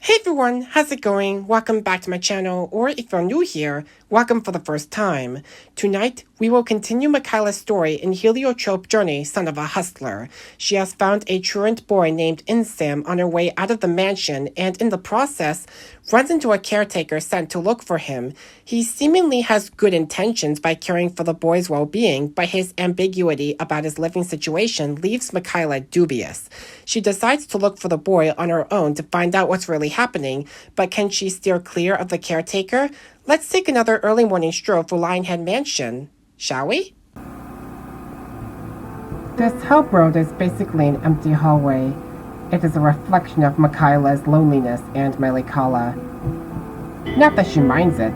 Hey everyone, how's it going? Welcome back to my channel, or if you're new here, welcome for the first time. Tonight, we will continue Michaela's story in Heliotrope Journey, Son of a Hustler. She has found a truant boy named Insam on her way out of the mansion, and in the process, runs into a caretaker sent to look for him. He seemingly has good intentions by caring for the boy's well-being, but his ambiguity about his living situation leaves Michaela dubious. She decides to look for the boy on her own to find out what's really happening, but can she steer clear of the caretaker? Let's take another early morning stroll for Lionhead Mansion, shall we? This help road is basically an empty hallway. It is a reflection of Michaela's loneliness and melancholy. Not that she minds it.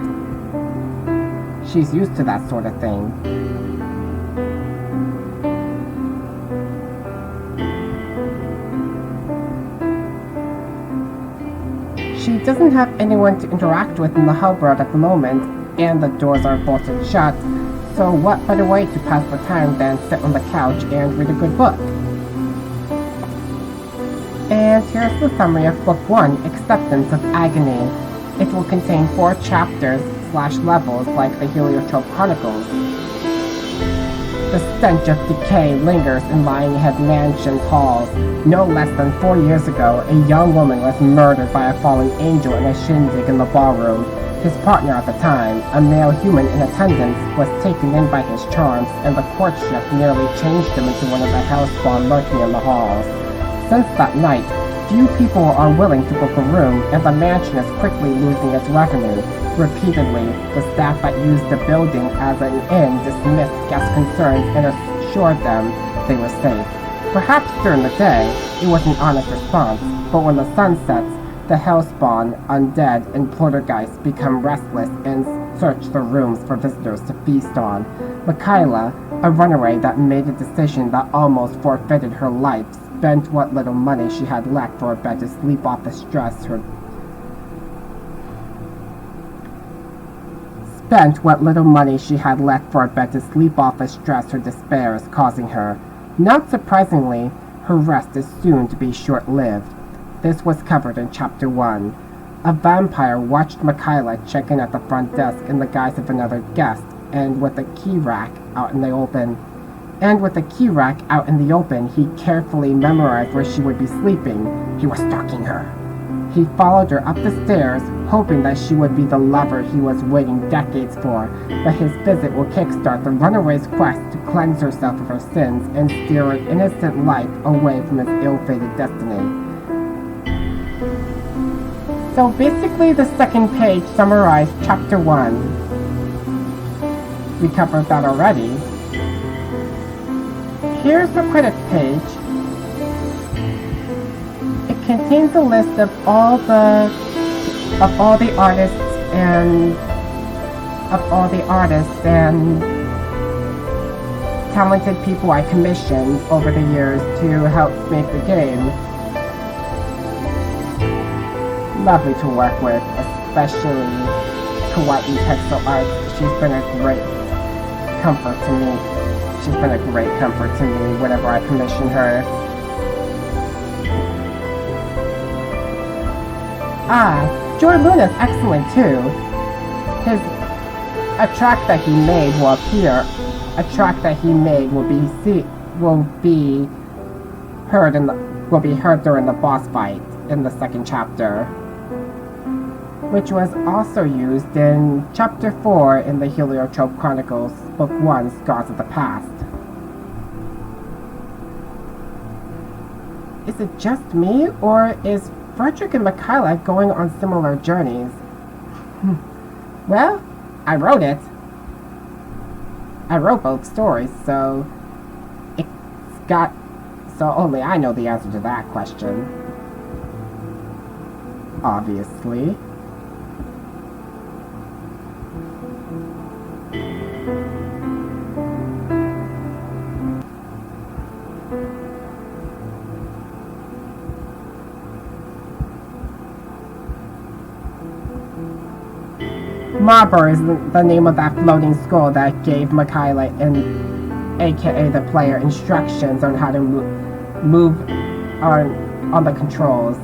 She's used to that sort of thing. She doesn't have anyone to interact with in the help road at the moment, and the doors are bolted shut, so what better way to pass the time than sit on the couch and read a good book? And here's the summary of Book 1, Acceptance of Agony. It will contain 4 chapters/levels like the Heliotrope Chronicles. The stench of decay lingers in Lionhead Mansion's halls. No less than 4 years ago, a young woman was murdered by a fallen angel in a shindig in the ballroom. His partner at the time, a male human in attendance, was taken in by his charms, and the courtship nearly changed him into one of the hellspawn lurking in the halls. Since that night, few people are willing to book a room, and the mansion is quickly losing its revenue. Repeatedly, the staff that used the building as an inn dismissed guest concerns and assured them they were safe. Perhaps during the day, it was an honest response, but when the sun sets, the hellspawn, undead, and poltergeists become restless and search the rooms for visitors to feast on. Michaela, a runaway that made a decision that almost forfeited her life, spent what little money she had left for a bed to sleep off the stress her despair is causing her. Not surprisingly, her rest is soon to be short-lived. This was covered in Chapter 1. A vampire watched Michaela check in at the front desk in the guise of another guest, and with a key rack out in the open, he carefully memorized where she would be sleeping. He was stalking her. He followed her up the stairs, hoping that she would be the lover he was waiting decades for, but his visit will kickstart the runaway's quest to cleanse herself of her sins and steer an innocent life away from his ill-fated destiny. So basically the second page summarized Chapter 1. We covered that already. Here's the credits page. It contains a list of all the artists and talented people I commissioned over the years to help make the game. Lovely to work with, especially Kawaii Pixel Art. She's been a great comfort to me. Whenever I commission her. Joy Luna's excellent too. A track that he made will be heard during the boss fight in the second chapter, which was also used in Chapter 4 in the Heliotrope Chronicles, Book 1, Scars of the Past. Is it just me, or is Frederick and Michaela going on similar journeys? Well, I wrote it. I wrote both stories, so only I know the answer to that question. Obviously. Marber is the name of that floating skull that gave Michaela, aka the player, instructions on how to move on the controls.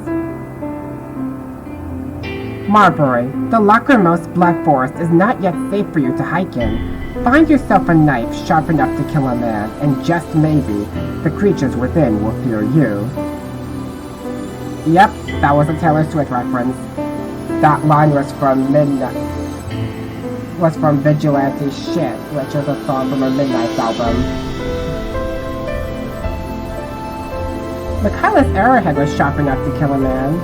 Marbury, the lachrymose blood forest is not yet safe for you to hike in. Find yourself a knife sharp enough to kill a man, and just maybe, the creatures within will fear you. Yep, that was a Taylor Swift reference. That line was from Vigilante Shit, which is a song from her Midnight album. Michaela's arrowhead was sharp enough to kill a man.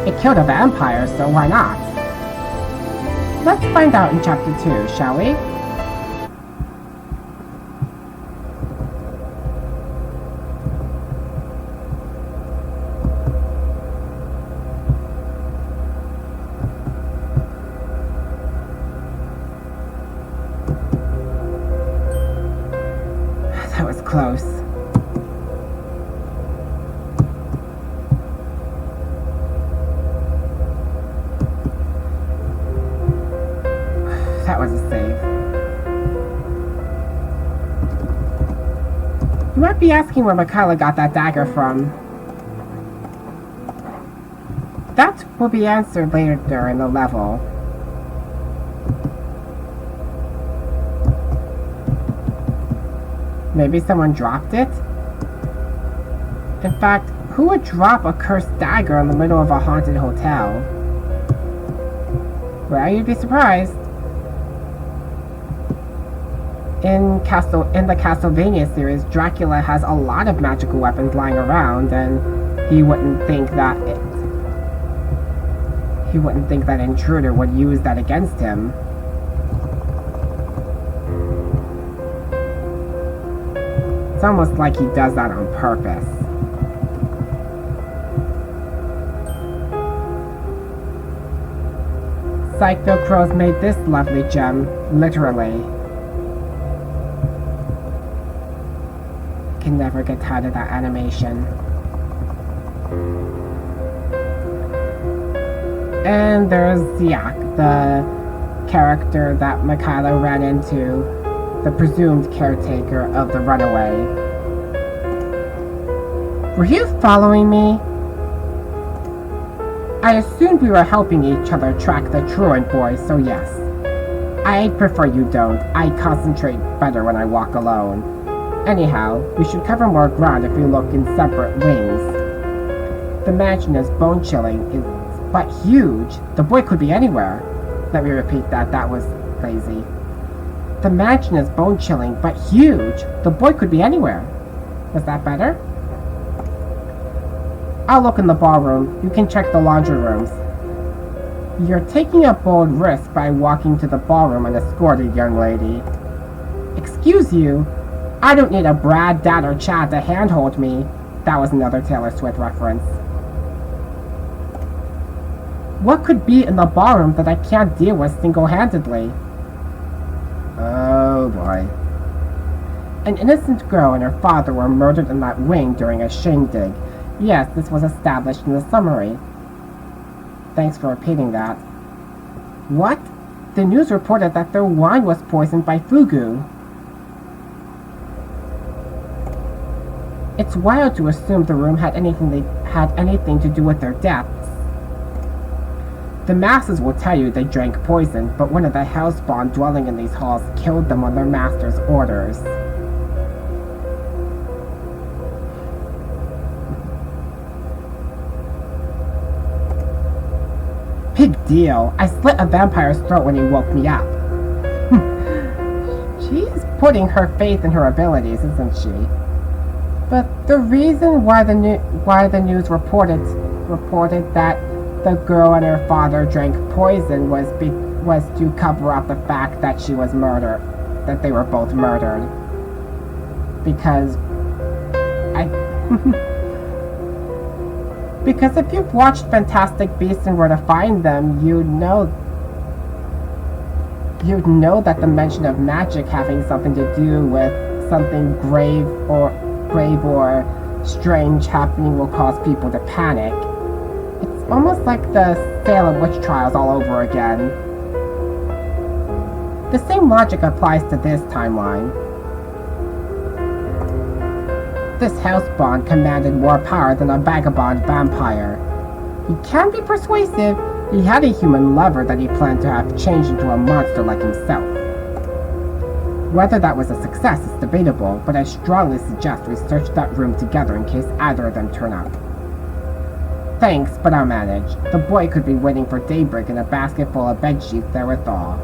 It killed a vampire, so why not? Let's find out in chapter 2, shall we? That was close. That was a save. You might be asking where Michaela got that dagger from. That will be answered later in the level. Maybe someone dropped it? In fact, who would drop a cursed dagger in the middle of a haunted hotel? Well, you'd be surprised. In the Castlevania series, Dracula has a lot of magical weapons lying around, and he wouldn't think that Intruder would use that against him. It's almost like he does that on purpose. Psycho Crows made this lovely gem, literally. Can never get tired of that animation. And there's Zahhak, the character that Michaela ran into, the presumed caretaker of the runaway. Were you following me? I assumed we were helping each other track the truant boy, so yes. I prefer you don't. I concentrate better when I walk alone. Anyhow, we should cover more ground if we look in separate wings. The mansion is bone-chilling, but huge. The boy could be anywhere. Let me repeat that. That was lazy. The mansion is bone-chilling, but huge. The boy could be anywhere. Was that better? I'll look in the ballroom. You can check the laundry rooms. You're taking a bold risk by walking to the ballroom unescorted, young lady. Excuse you? I don't need a Brad, Dad, or Chad to handhold me. That was another Taylor Swift reference. What could be in the ballroom that I can't deal with single-handedly? Oh boy. An innocent girl and her father were murdered in that wing during a shindig. Yes, this was established in the summary. Thanks for repeating that. What? The news reported that their wine was poisoned by fugu. It's wild to assume the room had anything to do with their deaths. The masses will tell you they drank poison, but one of the hellspawn dwelling in these halls killed them on their master's orders. Big deal. I slit a vampire's throat when he woke me up. She's putting her faith in her abilities, isn't she? But the reason why the news reported that the girl and her father drank poison was to cover up the fact that she was murdered, that they were both murdered. Because because if you've watched Fantastic Beasts and Where to Find Them, you'd know that the mention of magic having something to do with something grave or strange happening will cause people to panic. It's almost like the Salem witch trials all over again. The same logic applies to this timeline. This hellspawn commanded more power than a vagabond vampire. He can be persuasive. He had a human lover that he planned to have changed into a monster like himself. Whether that was a success is debatable, but I strongly suggest we search that room together in case either of them turn up. Thanks, but I'll manage. The boy could be waiting for daybreak in a basket full of bedsheets therewithal.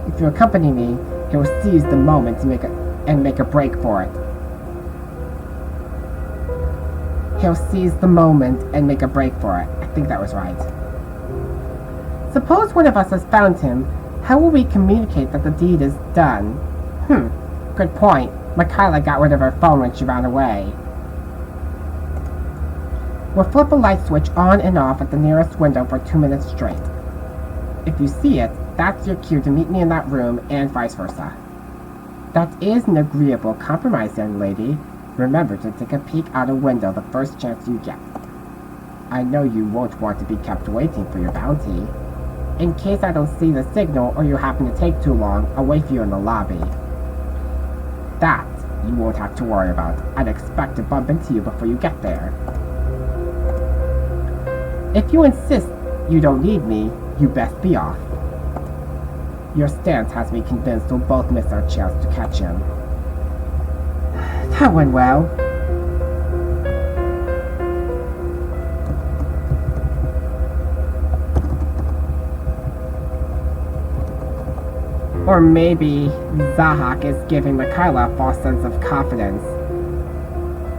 If you accompany me, he'll seize the moment to make a break for it. He'll seize the moment and make a break for it. I think that was right. Suppose one of us has found him. How will we communicate that the deed is done? Good point. Michaela got rid of her phone when she ran away. We'll flip a light switch on and off at the nearest window for 2 minutes straight. If you see it, that's your cue to meet me in that room, and vice versa. That is an agreeable compromise, young lady. Remember to take a peek out a window the first chance you get. I know you won't want to be kept waiting for your bounty. In case I don't see the signal or you happen to take too long, I'll wait for you in the lobby. That you won't have to worry about. I'd expect to bump into you before you get there. If you insist you don't need me, you best be off. Your stance has me convinced we'll both miss our chance to catch him. That went well. Or maybe Zahhak is giving Michaela a false sense of confidence.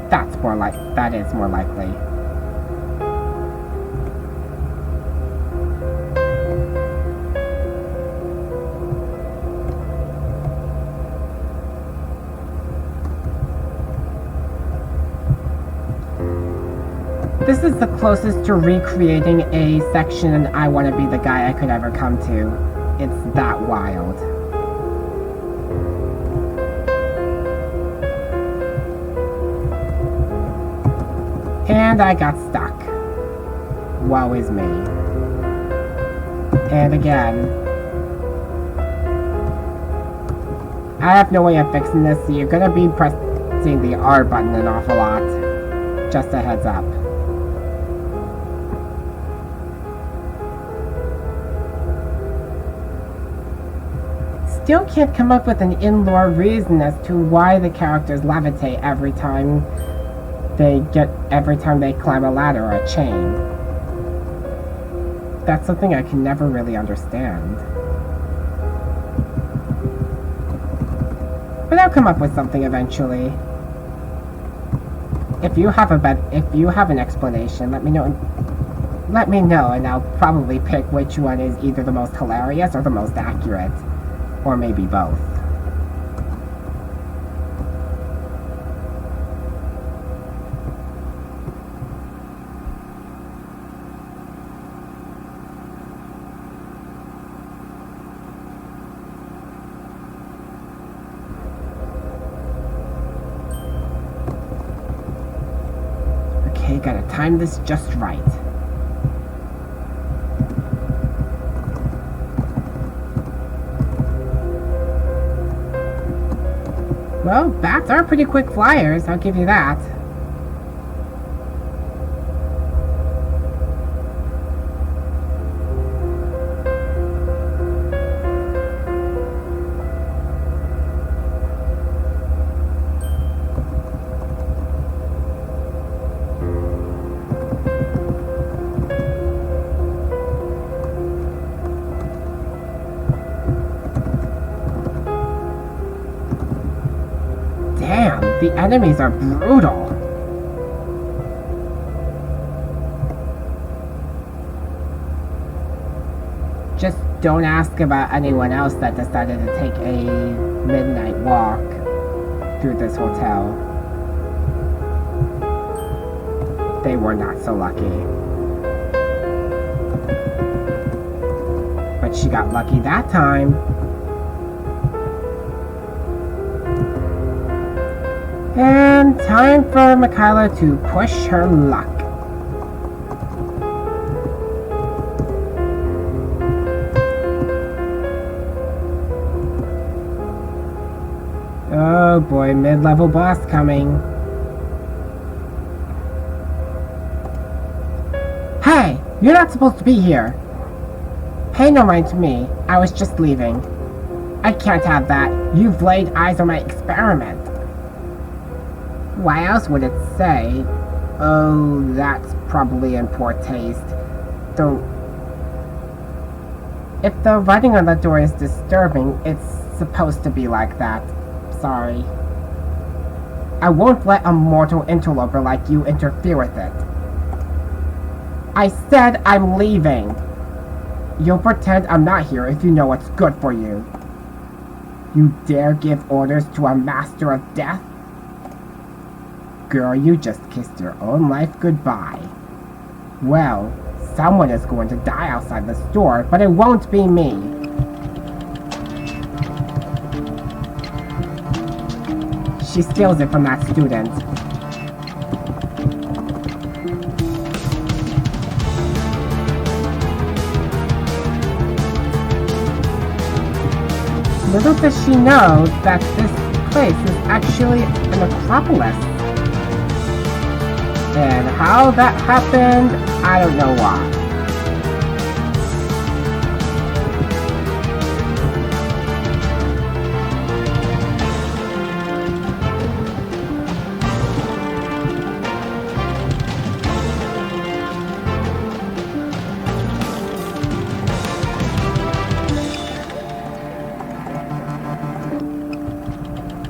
That is more likely. This is the closest to recreating a section in I Want to Be the Guy I could ever come to. It's that wild. And I got stuck. Woe is me. And again. I have no way of fixing this, so you're gonna be pressing the R button an awful lot. Just a heads up. Still can't come up with an in-lore reason as to why the characters levitate every time they climb a ladder or a chain. That's something I can never really understand. But I'll come up with something eventually. If you have an explanation, let me know. And I'll probably pick which one is either the most hilarious or the most accurate. Or maybe both. Okay, gotta time this just right. Well, bats are pretty quick flyers, I'll give you that. Damn, the enemies are brutal. Just don't ask about anyone else that decided to take a midnight walk through this hotel. They were not so lucky. But she got lucky that time. And time for Michaela to push her luck. Oh boy, mid-level boss coming. Hey, you're not supposed to be here. Pay no mind to me. I was just leaving. I can't have that. You've laid eyes on my experiment. Why else would it say? Oh, that's probably in poor taste. Don't... If the writing on the door is disturbing, it's supposed to be like that. Sorry. I won't let a mortal interloper like you interfere with it. I said I'm leaving. You'll pretend I'm not here if you know what's good for you. You dare give orders to a master of death? Girl, you just kissed your own life goodbye. Well, someone is going to die outside the store, but it won't be me. She steals it from that student. Little does she know that this place is actually an necropolis. And how that happened, I don't know why.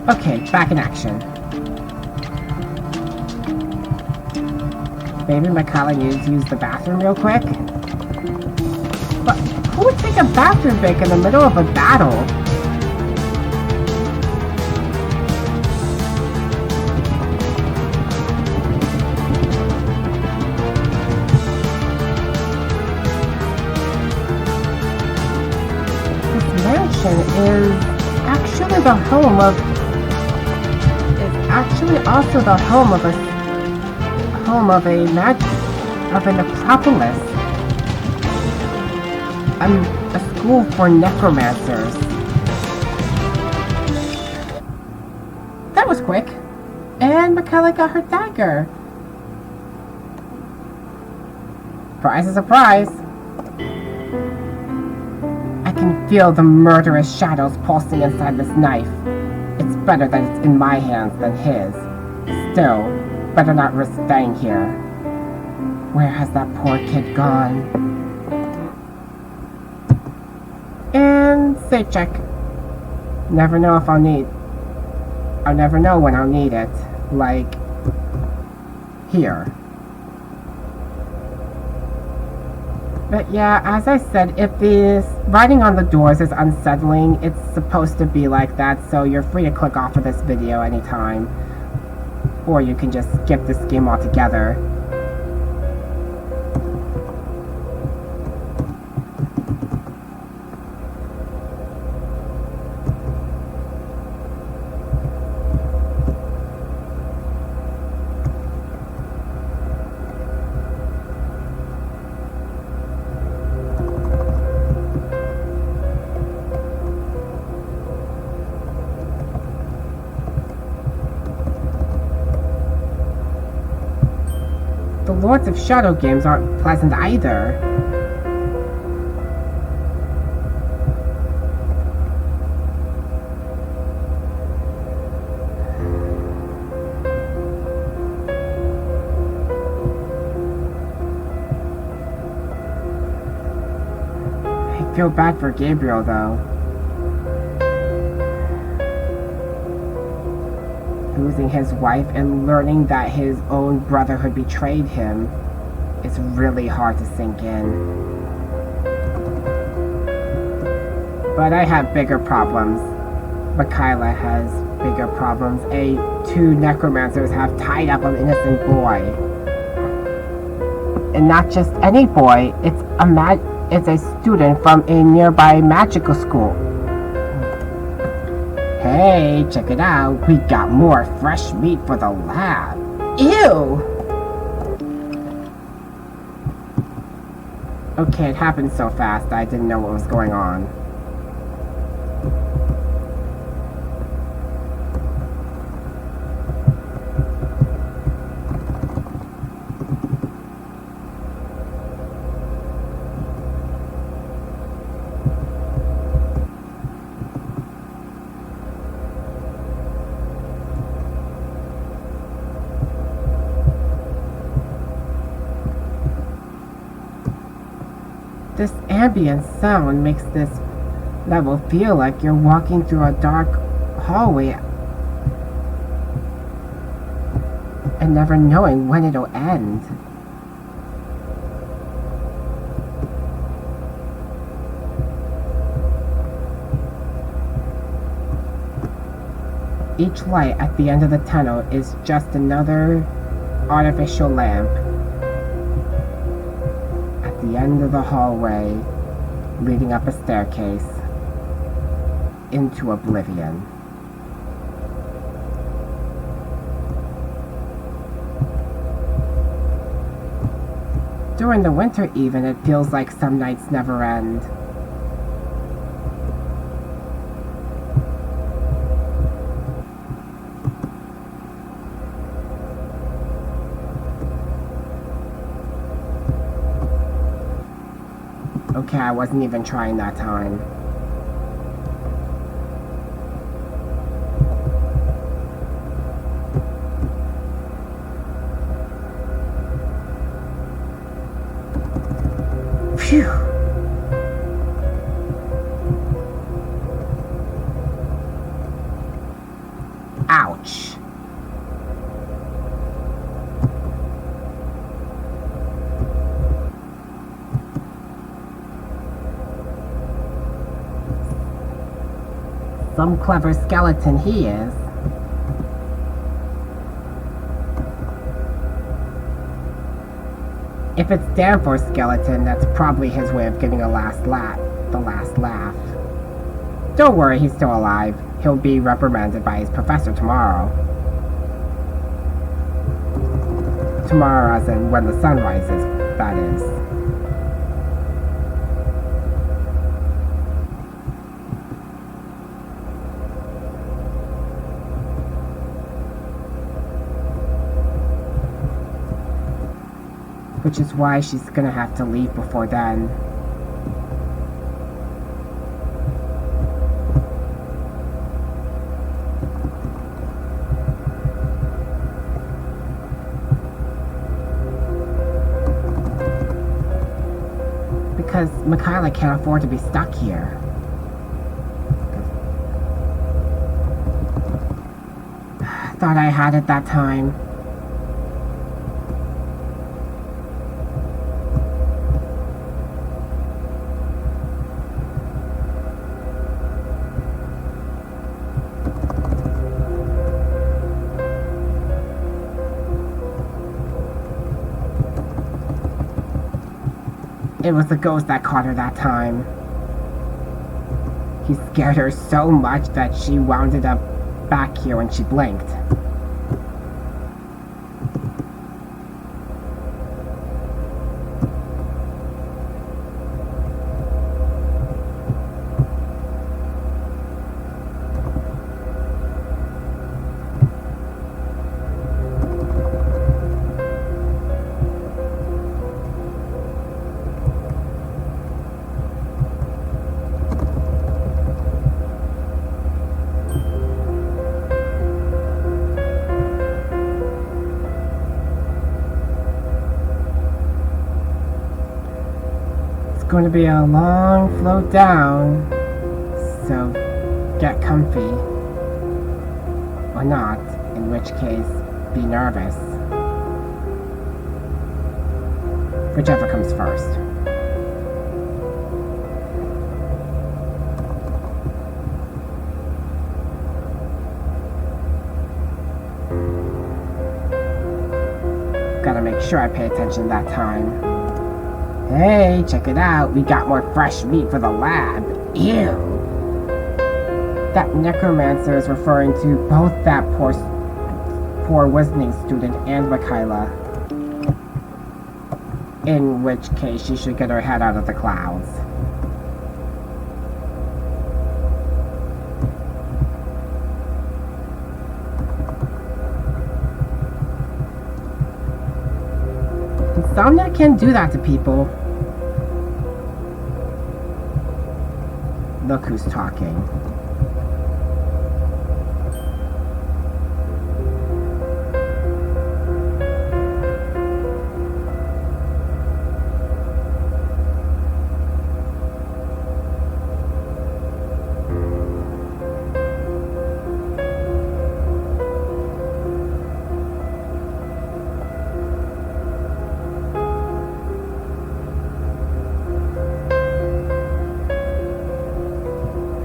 Okay, back in action. Maybe Michaela needs to use the bathroom real quick? But who would take a bathroom break in the middle of a battle? This mansion is actually the home of... also the home of a necropolis. A school for necromancers. That was quick. And Michaela got her dagger. Surprise is a surprise. I can feel the murderous shadows pulsing inside this knife. It's better that it's in my hands than his. Still, better not risk staying here. Where has that poor kid gone? And safe check. Never know if I'll never know when I'll need it. Like, here. But yeah, as I said, if this writing on the doors is unsettling, it's supposed to be like that, so you're free to click off of this video anytime. Or you can just skip this game altogether. The Lords of Shadow games aren't pleasant either. I feel bad for Gabriel, though. Losing his wife and learning that his own brotherhood betrayed him is really hard to sink in. But I have bigger problems. Michaela has bigger problems. Two necromancers have tied up an innocent boy. And not just any boy, it's a student from a nearby magical school. Hey, check it out. We got more fresh meat for the lab. Ew! Okay, it happened so fast I didn't know what was going on. This ambient sound makes this level feel like you're walking through a dark hallway and never knowing when it'll end. Each light at the end of the tunnel is just another artificial lamp. At the end of the hallway, leading up a staircase into oblivion. During the winter even, it feels like some nights never end. Okay, I wasn't even trying that time. Phew! Ouch! Some clever skeleton he is. If it's Danforth's skeleton, that's probably his way of getting the last laugh. Don't worry, he's still alive. He'll be reprimanded by his professor tomorrow. Tomorrow as in when the sun rises, that is. Which is why she's gonna have to leave before then. Because Michaela can't afford to be stuck here. Thought I had it that time. It was the ghost that caught her that time. He scared her so much that she wound up back here when she blinked. Going to be a long float down, so get comfy, or not, in which case be nervous, whichever comes first. Gotta make sure I pay attention that time. Hey, check it out. We got more fresh meat for the lab. Ew. That necromancer is referring to both that poor Wisning student and Michaela. In which case, she should get her head out of the clouds. Insomniac can't do that to people. Look who's talking.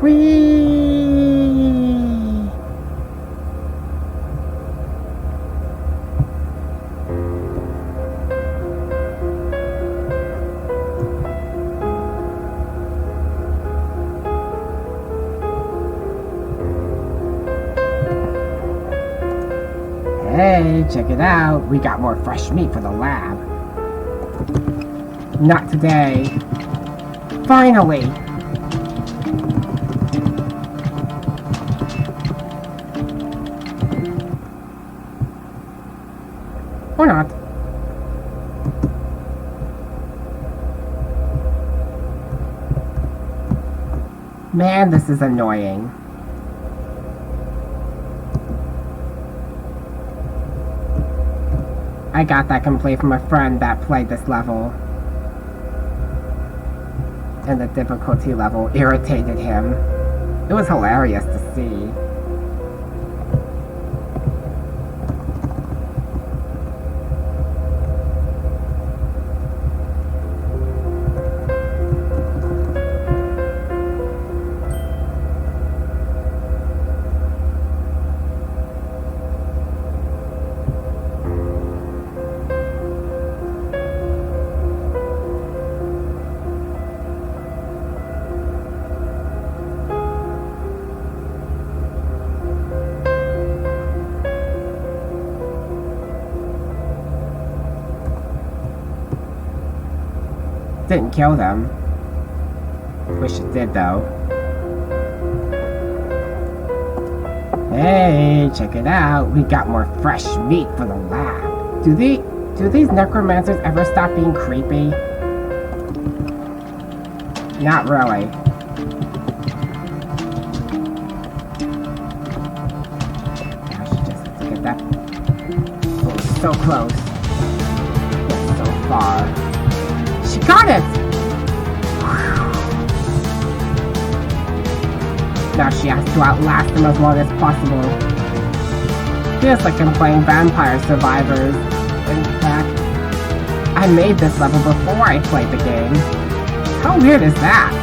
Whee! Hey, check it out. We got more fresh meat for the lab. Not today. Finally! Or not. Man, this is annoying. I got that complaint from a friend that played this level. And the difficulty level irritated him. It was hilarious to see. Didn't kill them. Wish it did though. Hey, check it out. We got more fresh meat for the lab. Do these necromancers ever stop being creepy? Not really. I should just have to get that. Oh, so close. Yet so far. She got it! Now she has to outlast them as long as possible. Feels like I'm playing Vampire Survivors. In fact, I made this level before I played the game. How weird is that?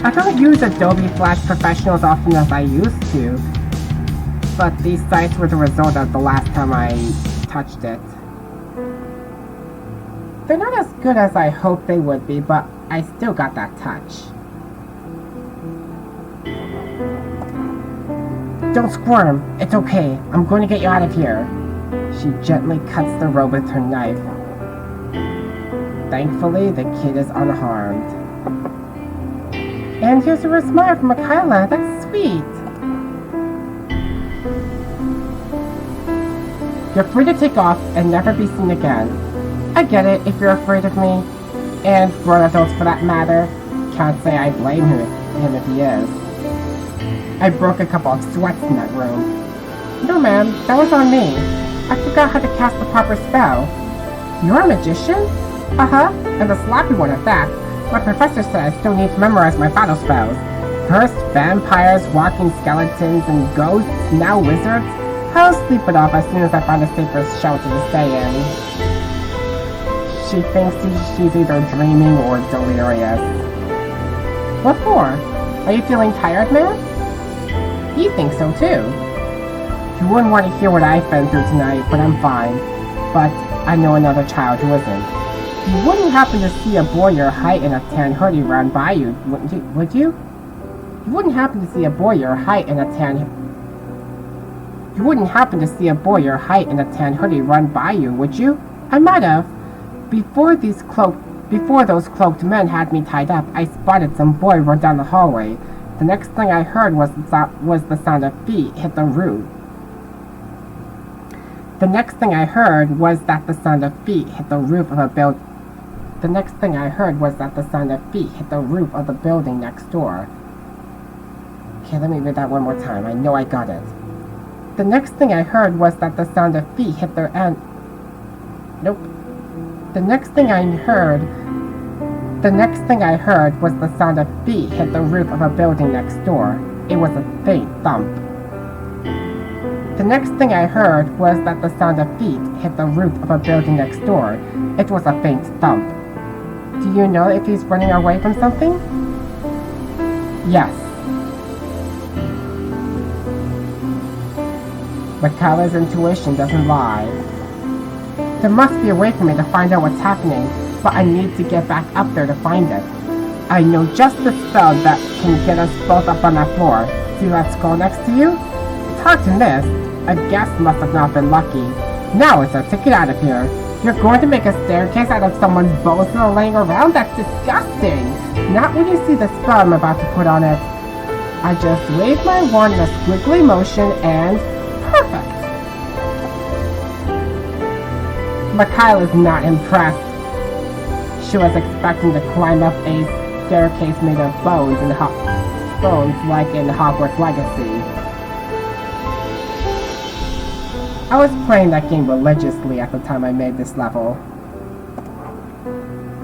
I don't use Adobe Flash Professional as often as I used to, but these sites were the result of the last time I touched it. They're not as good as I hoped they would be, but I still got that touch. Don't squirm, it's okay, I'm going to get you out of here. She gently cuts the rope with her knife. Thankfully, the kid is unharmed. And here's a smile from Michaela. That's sweet. You're free to take off and never be seen again. I get it if you're afraid of me. And grown adults for that matter. Can't say I blame him if he is. I broke a couple of sweats in that room. No ma'am, that was on me. I forgot how to cast the proper spell. You're a magician? Uh-huh, and a sloppy one at that. My professor said I still need to memorize my battle spells. First, vampires, walking skeletons, and ghosts, now wizards. I'll sleep it off as soon as I find a safer shelter to stay in. She thinks she's either dreaming or delirious. What for? Are you feeling tired, ma'am? He thinks so too. You wouldn't want to hear what I've been through tonight, but I'm fine. But I know another child who isn't. You wouldn't happen to see a boy your height in a tan hoodie run by you, would you? You wouldn't happen to see a boy your height in a tan... You wouldn't happen to see a boy your height in a tan hoodie run by you, would you? I might have. Before those cloaked men had me tied up, I spotted some boy run down the hallway. The next thing I heard was the sound of feet hit the roof. The next thing I heard was that the sound of feet hit the roof of a building. The next thing I heard was that the sound of feet hit the roof of the building next door. Okay, let me read that one more time. I know I got it. The next thing I heard was that the sound of feet hit the end. Nope. The next thing I heard The next thing I heard was the sound of feet hit the roof of a building next door. It was a faint thump. The next thing I heard was that the sound of feet hit the roof of a building next door. It was a faint thump. Do you know if he's running away from something? Yes. Michaela's intuition doesn't lie. There must be a way for me to find out what's happening, but I need to get back up there to find it. I know just the spell that can get us both up on that floor. See that skull next to you? It's hard to miss. A guest must have not been lucky. Now it's our ticket out of here. You're going to make a staircase out of someone's bones that are laying around? That's disgusting! Not when you see the spell I'm about to put on it. I just wave my wand in a squiggly motion and... perfect! Michaela's not impressed. She was expecting to climb up a staircase made of bones like in Hogwarts Legacy. I was playing that game religiously at the time I made this level.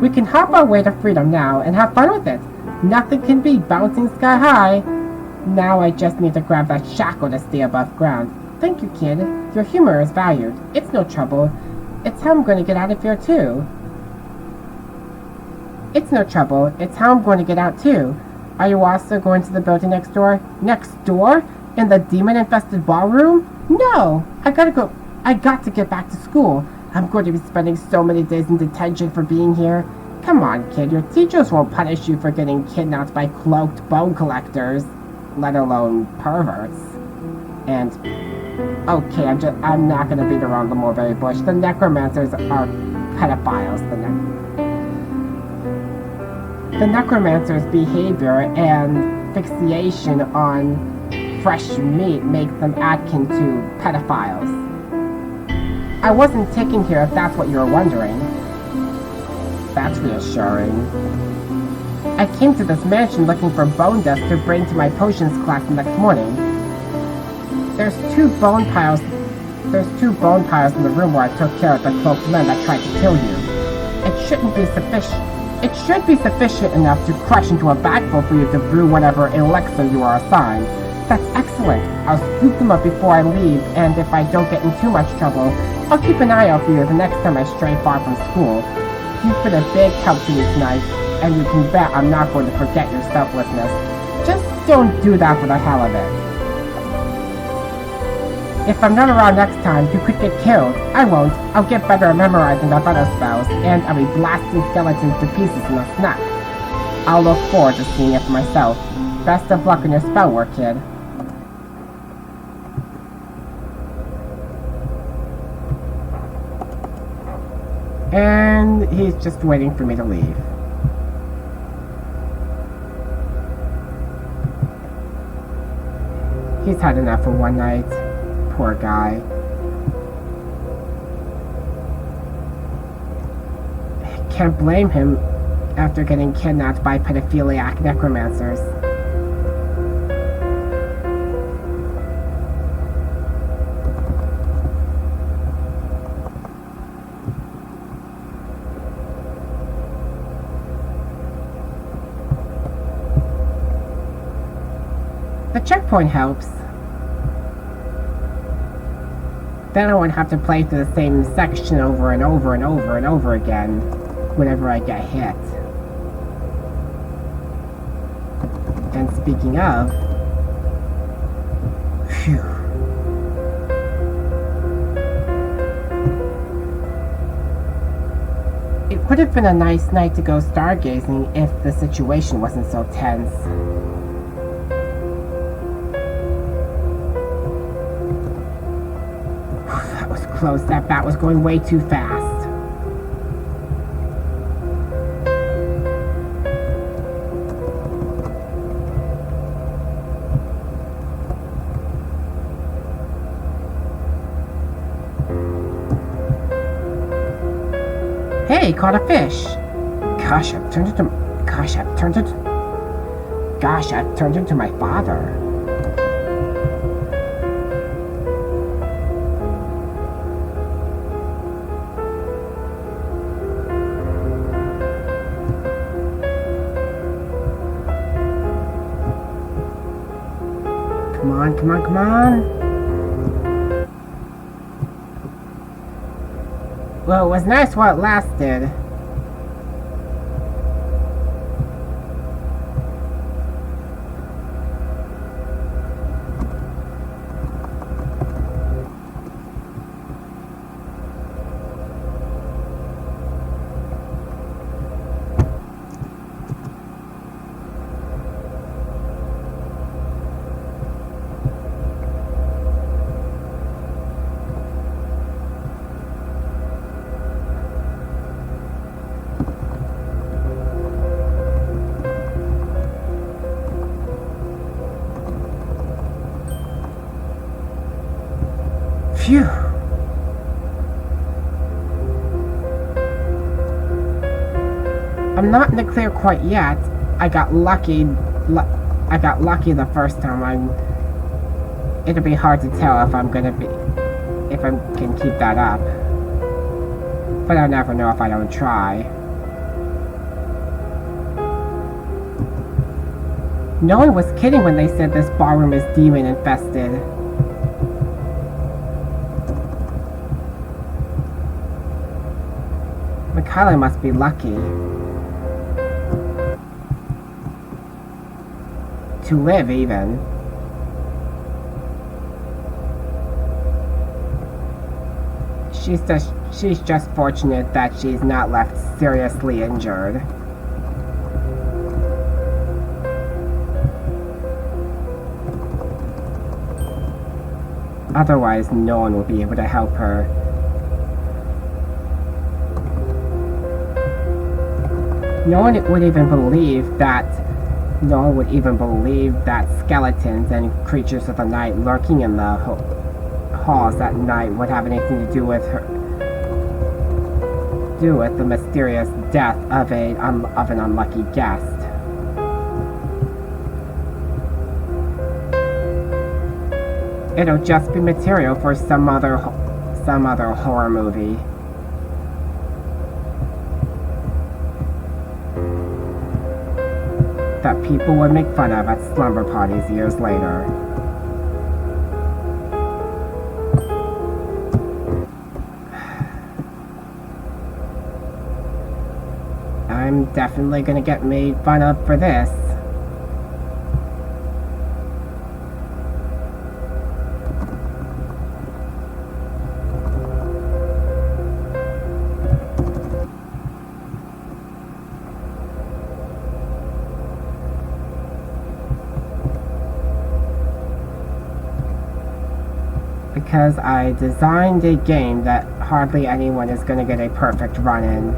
We can hop our way to freedom now and have fun with it. Nothing can beat bouncing sky high. Now I just need to grab that shackle to stay above ground. Thank you, kid. Your humor is valued. It's no trouble. It's how I'm going to get out of here, too. It's no trouble. It's how I'm going to get out, too. Are you also going to the building next door? Next door? In the demon-infested ballroom? No! I got to get back to school. I'm going to be spending so many days in detention for being here. Come on, kid. Your teachers won't punish you for getting kidnapped by cloaked bone collectors, let alone perverts. And... okay, I'm not gonna beat around the mulberry bush. The necromancers are pedophiles. The necromancer's behavior and fixation on fresh meat makes them akin to pedophiles. I wasn't taken here if that's what you were wondering. That's reassuring. I came to this mansion looking for bone dust to bring to my potions class the next morning. There's two bone piles in the room where I took care of the cloaked men that tried to kill you. It should be sufficient enough to crush into a bagful for you to brew whatever elixir you are assigned. That's excellent. I'll scoop them up before I leave, and if I don't get in too much trouble, I'll keep an eye out for you the next time I stray far from school. You've been a big help to me tonight, and you can bet I'm not going to forget your selflessness. Just don't do that for the hell of it. If I'm not around next time, you could get killed. I won't. I'll get better at memorizing the other spells, and I'll be blasting skeletons to pieces in a snap. I'll look forward to seeing it for myself. Best of luck in your spell work, kid. And he's just waiting for me to leave. He's had enough for one night. Poor guy. Can't blame him after getting kidnapped by pedophiliac necromancers. The checkpoint helps. Then I won't have to play through the same section over and over and over and over again whenever I get hit. And speaking of... phew. It would have been a nice night to go stargazing if the situation wasn't so tense. Close. That bat was going way too fast. Hey, caught a fish. Gosh, I've turned into my father. on, come on, come on. Well, it was nice while it lasted. Phew. I'm not in the clear quite yet. I got lucky. I got lucky the first time. It'll be hard to tell if I'm can keep that up. But I'll never know if I don't try. No one was kidding when they said this ballroom is demon infested. Michaela must be lucky to live, even. She's just fortunate that she's not left seriously injured. Otherwise, no one will be able to help her. No one would even believe that skeletons and creatures of the night lurking in the halls at night would have anything to do with the mysterious death of an unlucky guest. It'll just be material for some other horror movie. That people would make fun of at slumber parties years later. I'm definitely gonna get made fun of for this. Because I designed a game that hardly anyone is going to get a perfect run in.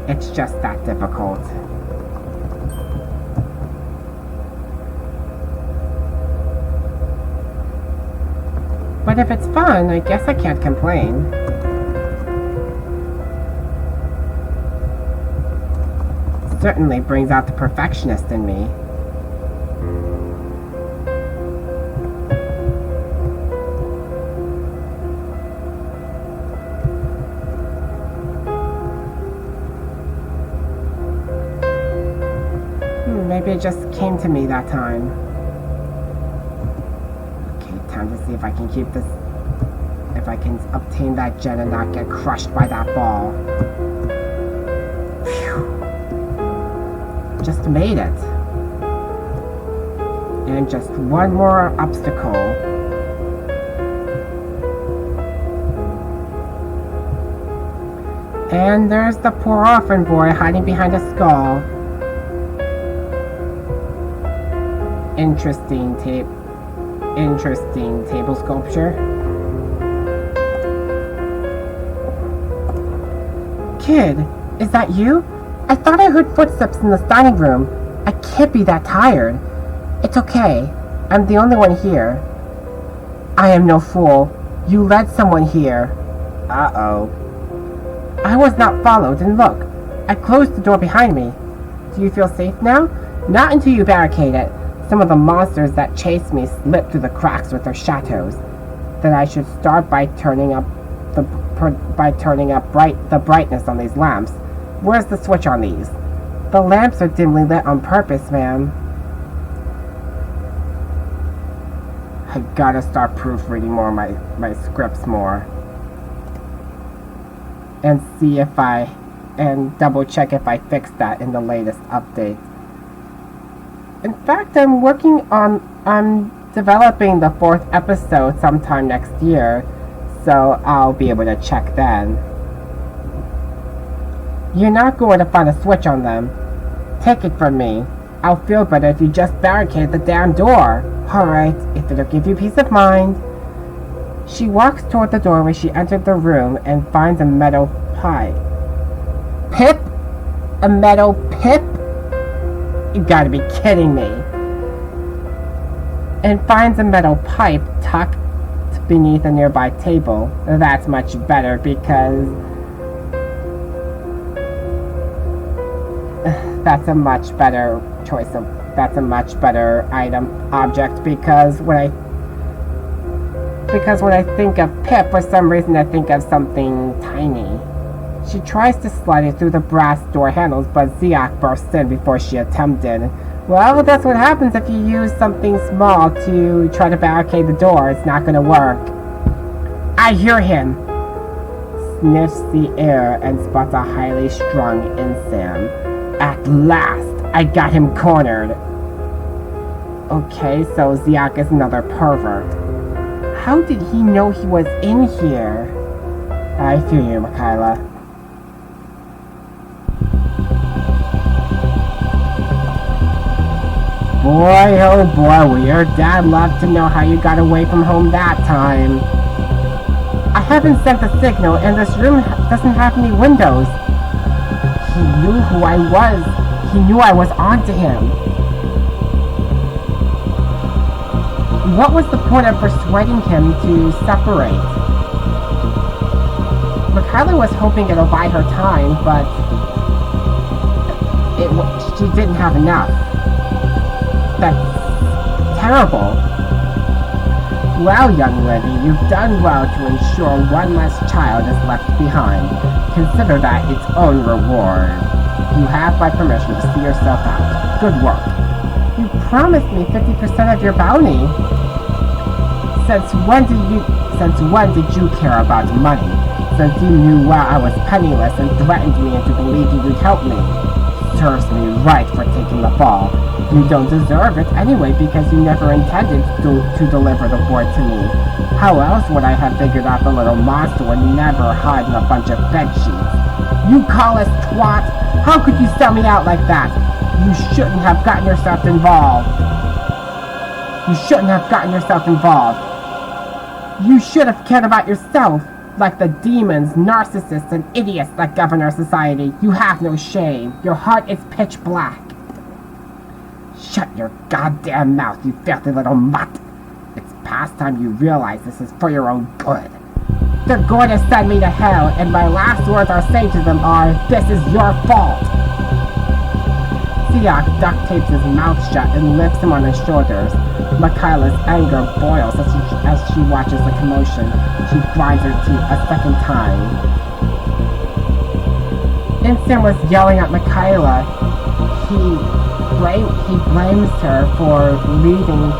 It's just that difficult. But if it's fun, I guess I can't complain. Certainly brings out the perfectionist in me. Maybe it just came to me that time. Okay, time to see if I can keep this... if I can obtain that gem and not get crushed by that ball. Phew. Just made it. And just one more obstacle. And there's the poor orphan boy hiding behind a skull. Interesting table sculpture. Kid, is that you? I thought I heard footsteps in the dining room. I can't be that tired. It's okay. I'm the only one here. I am no fool. You led someone here. Uh-oh. I was not followed, and look. I closed the door behind me. Do you feel safe now? Not until you barricade it. Some of the monsters that chased me slipped through the cracks with their shadows. Then I should start by turning up the brightness on these lamps. Where's the switch on these? The lamps are dimly lit on purpose, ma'am. I gotta start proofreading more of my scripts more. And see if and double check if I fixed that in the latest update. In fact, I'm developing the 4th episode sometime next year, so I'll be able to check then. You're not going to find a switch on them. Take it from me. I'll feel better if you just barricade the damn door. Alright, if it'll give you peace of mind. She walks toward the door where she entered the room and finds a metal pipe. Pip? A metal pip? You gotta be kidding me. And finds a metal pipe tucked beneath a nearby table. That's much better because that's a much better object because when I think of Pip, for some reason I think of something tiny. She tries to slide it through the brass door handles, but Zahhak bursts in before she attempted. Well, that's what happens if you use something small to try to barricade the door. It's not gonna work. I hear him! Sniffs the air and spots a highly strung insan. At last! I got him cornered! Okay, so Zahhak is another pervert. How did he know he was in here? I feel you, Michaela. Boy, oh boy, will your dad love to know how you got away from home that time. I haven't sent the signal, and this room doesn't have any windows. He knew who I was. He knew I was onto him. What was the point of persuading him to separate? Michaela was hoping it'll buy her time, but she didn't have enough. That's terrible. Well, young lady, you've done well to ensure one less child is left behind. Consider that its own reward. You have my permission to see yourself out. Good work. You promised me 50% of your bounty. Since when did you care about money? Since you knew well I was penniless and threatened me into believing you'd help me. Serves me right for taking the fall. You don't deserve it anyway because you never intended to deliver the boy to me. How else would I have figured out the little monster would never hide in a bunch of bedsheets? You call us twat? How could you sell me out like that? You shouldn't have gotten yourself involved. You shouldn't have gotten yourself involved. You should have cared about yourself. Like the demons, narcissists, and idiots that govern our society. You have no shame. Your heart is pitch black. Shut your goddamn mouth, you filthy little mutt. It's past time you realize this is for your own good. They're going to send me to hell, and my last words I'll say to them are, this is your fault. Zahhak duct tapes his mouth shut and lifts him on his shoulders. Michaela's anger boils as she watches the commotion. She grinds her teeth a second time. Instant was yelling at Michaela. He blames her for leaving.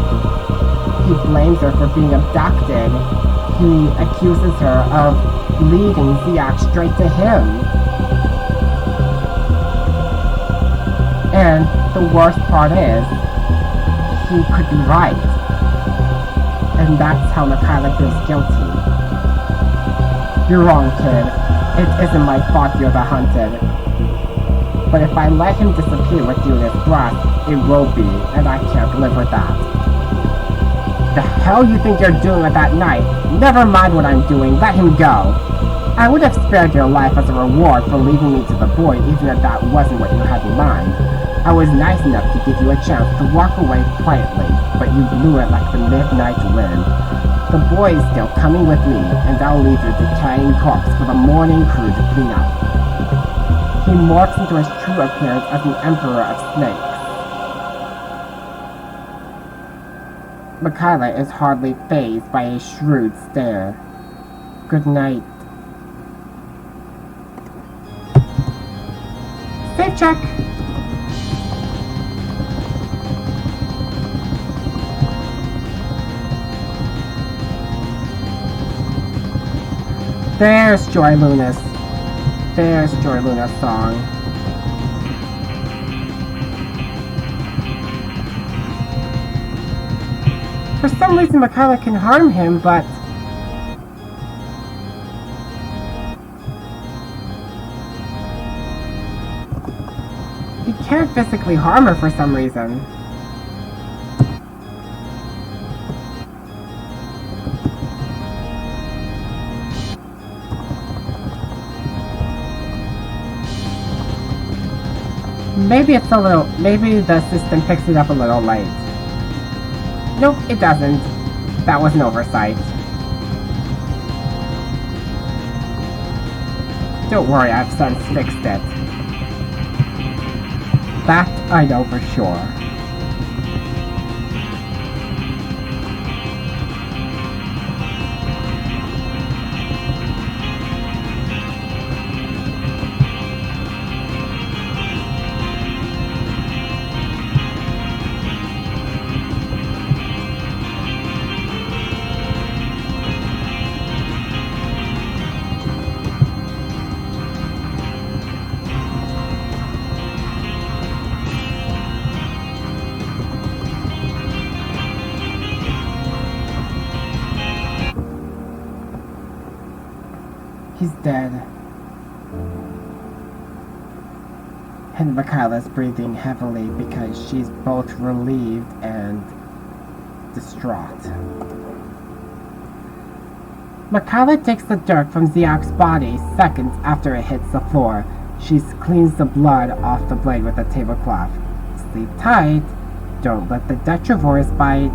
He blames her for being abducted. He accuses her of leading Zahhak straight to him. And the worst part is, he could be right. And that's how Michaela feels guilty. You're wrong, kid. It isn't my fault you're the hunted. But if I let him disappear with you in his breath, it will be, and I can't live with that. The hell you think you're doing with that knife? Never mind what I'm doing, let him go. I would have spared your life as a reward for leaving me to the boy, even if that wasn't what you had in mind. I was nice enough to give you a chance to walk away quietly, but you blew it like the midnight wind. The boy is still coming with me, and I'll leave your decaying corpse for the morning crew to clean up. He morphs into his true appearance as an emperor of snakes. Michaela is hardly fazed by a shrewd stare. Good night. Save check! There's Joy Luna's song. For some reason, Michaela can harm him, but he can't physically harm her for some reason. Maybe the system picks it up a little late. Nope, it doesn't. That was an oversight. Don't worry, I've since fixed it. That I know for sure. He's dead. And Michaela's breathing heavily because she's both relieved and distraught. Michaela takes the dirt from Zahhak's body seconds after it hits the floor. She cleans the blood off the blade with a tablecloth. Sleep tight. Don't let the detrivores bite.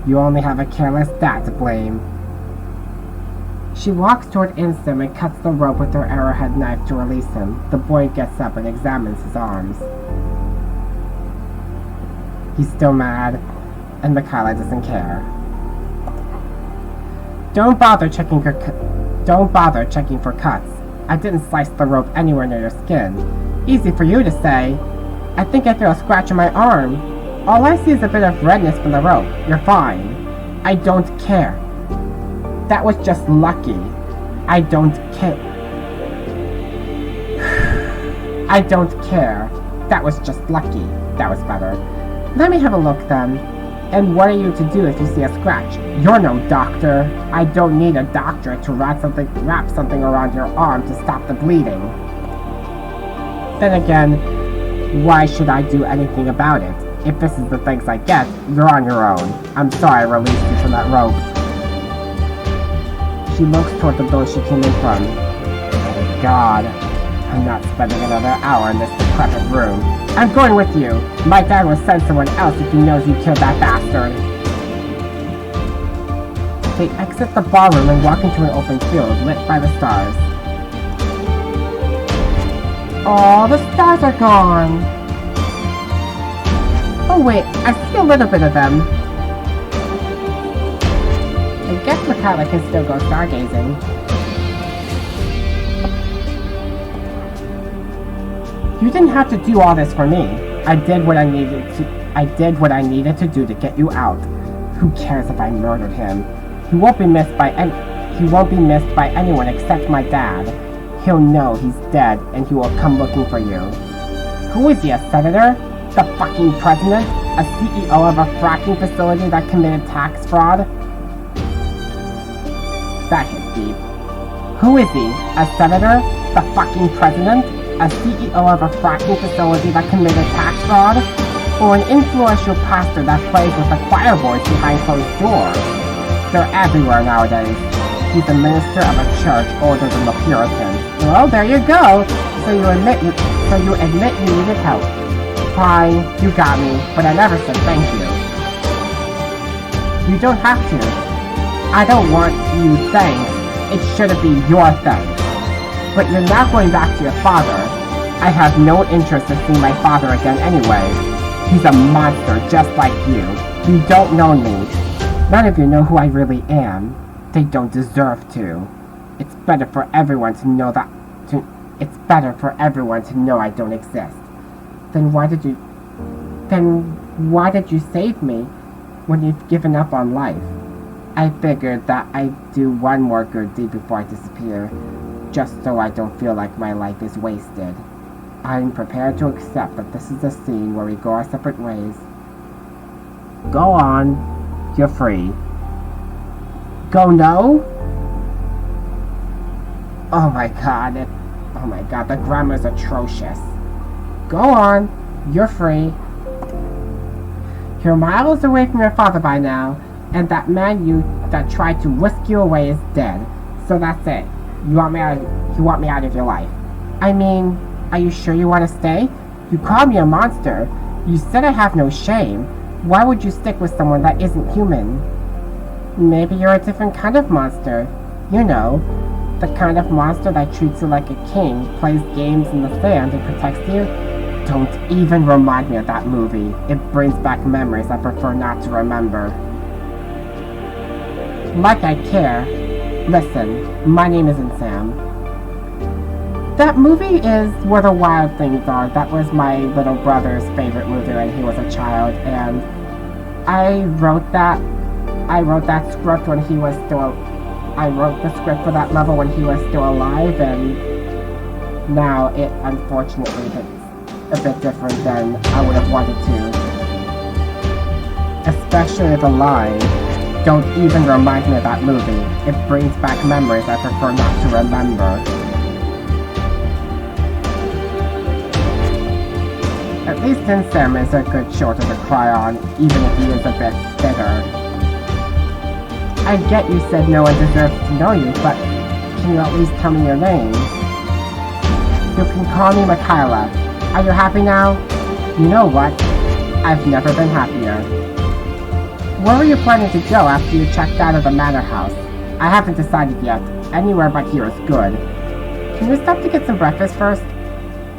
You only have a careless dad to blame. She walks toward Instam and cuts the rope with her arrowhead knife to release him. The boy gets up and examines his arms. He's still mad, and Michaela doesn't care. Don't bother checking for cuts. I didn't slice the rope anywhere near your skin. Easy for you to say. I think I feel a scratch on my arm. All I see is a bit of redness from the rope. You're fine. I don't care. That was just lucky. I don't care. I don't care. That was just lucky. That was better. Let me have a look then. And what are you to do if you see a scratch? You're no doctor. I don't need a doctor to wrap something around your arm to stop the bleeding. Then again, why should I do anything about it? If this is the thanks I get, you're on your own. I'm sorry I released you from that rope. She looks toward the door she came in from. Oh God, I'm not spending another hour in this decrepit room. I'm going with you. My dad will send someone else if he knows you killed that bastard. They exit the ballroom and walk into an open field lit by the stars. Oh, the stars are gone. Oh wait, I see a little bit of them. I guess Michaela can still go stargazing. You didn't have to do all this for me. I did what I needed to do to get you out. Who cares if I murdered him? He won't be missed by anyone except my dad. He'll know he's dead and he will come looking for you. Who is he, a senator? The fucking president? A CEO of a fracking facility that committed tax fraud? That hit deep. Who is he? A senator? The fucking president? A CEO of a fracking facility that committed tax fraud? Or an influential pastor that plays with the choir boys behind closed doors? They're everywhere nowadays. He's a minister of a church older than the Puritans. Well, there you go. So you admit you needed help. Fine, you got me, but I never said thank you. You don't have to. I don't want you thanks. It shouldn't be your thanks. But you're not going back to your father. I have no interest in seeing my father again anyway. He's a monster just like you. You don't know me. None of you know who I really am. They don't deserve to. It's better for everyone to know I don't exist. Then why did you save me when you've given up on life? I figured that I'd do one more good deed before I disappear, just so I don't feel like my life is wasted. I'm prepared to accept that this is a scene where we go our separate ways. Go on. You're free. Go no? Oh my god, the grammar's atrocious. Go on. You're free. You're miles away from your father by now, and that man that tried to whisk you away is dead. So that's it. You want me out of your life. I mean, are you sure you want to stay? You called me a monster. You said I have no shame. Why would you stick with someone that isn't human? Maybe you're a different kind of monster. You know, the kind of monster that treats you like a king, plays games in the sand, and protects you. Don't even remind me of that movie. It brings back memories I prefer not to remember. Like I care. Listen, my name isn't Sam. That movie is Where the Wild Things Are. That was my little brother's favorite movie when he was a child, and I wrote that script when he was still... I wrote the script for that level when he was still alive, and now it unfortunately is a bit different than I would have wanted to. Especially the line, "Don't even remind me of that movie. It brings back memories I prefer not to remember." At least Sam is a good shoulder to cry on, even if he is a bit bitter. I get you said no one deserves to know you, but can you at least tell me your name? You can call me Michaela. Are you happy now? You know what? I've never been happier. Where were you planning to go after you checked out of the manor house? I haven't decided yet. Anywhere but here is good. Can we stop to get some breakfast first?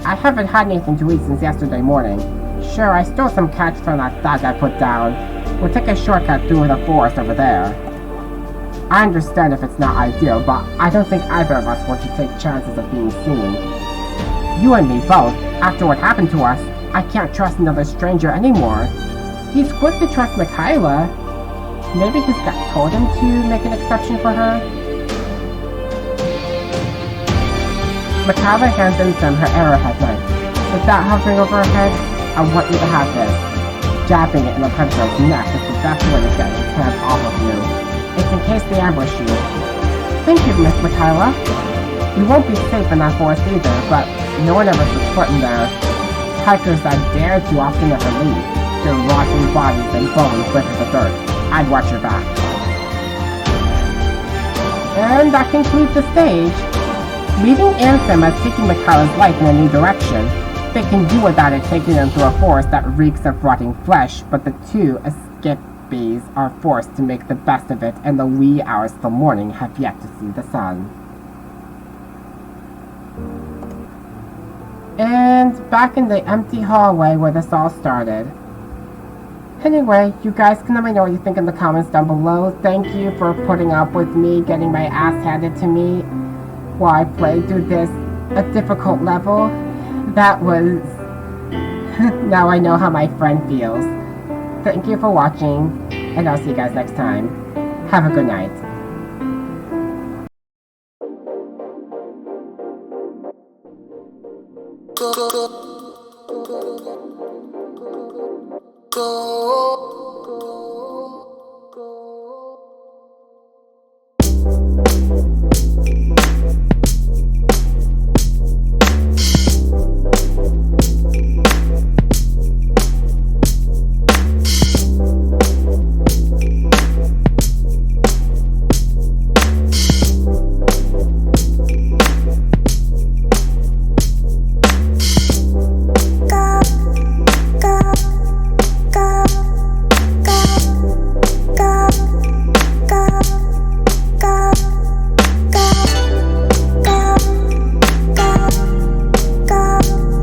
I haven't had anything to eat since yesterday morning. Sure, I stole some catch from that thug I put down. We'll take a shortcut through the forest over there. I understand if it's not ideal, but I don't think either of us want to take chances of being seen. You and me both. After what happened to us, I can't trust another stranger anymore. He's quick to trust Michaela. Maybe his gut told him to make an exception for her? Michaela hands Sam her arrowhead knife. With that hovering over her head, I want you to have this. Jabbing it in the hunter's neck is the best way to get his hands off of you. It's in case they ambush you. Thank you, Miss Michaela. We won't be safe in that forest either, but no one ever sets foot in there. Hikers that dare to often never leave. Their rotting bodies and bones litter the dirt. I'd watch your back. And that concludes the stage. Leaving Ansem as taking Michaela's life in a new direction. They can do without it taking them through a forest that reeks of rotting flesh, but the two escapees are forced to make the best of it, and the wee hours of the morning have yet to see the sun. And back in the empty hallway where this all started. Anyway, you guys can let me know what you think in the comments down below. Thank you for putting up with me getting my ass handed to me while I played through this, a difficult level. That was... Now I know how my friend feels. Thank you for watching, and I'll see you guys next time. Have a good night. Go.